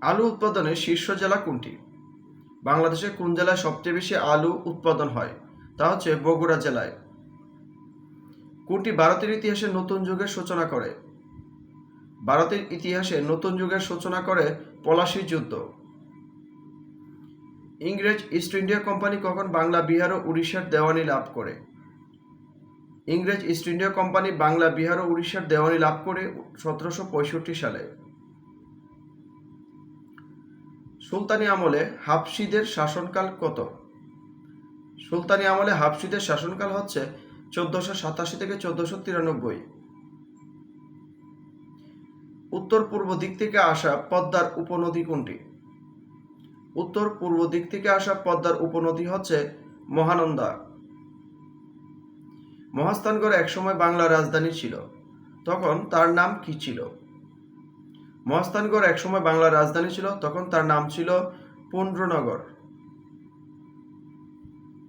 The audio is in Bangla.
আলু উৎপাদনে শীর্ষ জেলা কোনটি? বাংলাদেশে কোন জেলায় সবচেয়ে বেশি আলু উৎপাদন হয়? তা হচ্ছে বগুড়া জেলায়। কোনটি ভারতের ইতিহাসে নতুন যুগের সূচনা করে? ভারতের ইতিহাসে নতুন যুগের সূচনা করে পলাশী যুদ্ধ। ইংরেজ ইস্ট ইন্ডিয়া কোম্পানি কখন বাংলা, বিহার ও উড়িষ্যার দেওয়ানি লাভ করে? ইংরেজ East India Company Bangla, Bihar ও উড়িষ্যার দেওয়ানি লাভ করে 1765 সালে। সুলতানি আমলে হাবশিদের শাসনকাল কত? সুলতানি আমলে হাবশিদের শাসনকাল হচ্ছে 1487 থেকে 1493। উত্তর পূর্ব দিক থেকে আসা পদ্মার উপনদী কোনটি? উত্তর পূর্ব দিক থেকে আসা পদ্মার উপনদী হচ্ছে মহানন্দা। মহাস্থানগড় একসময় বাংলার রাজধানী ছিল, তখন তার নাম কি ছিল? মহাস্থানগড় একসময় বাংলার রাজধানী ছিল, তখন তার নাম ছিল পুন্ড্রনগর।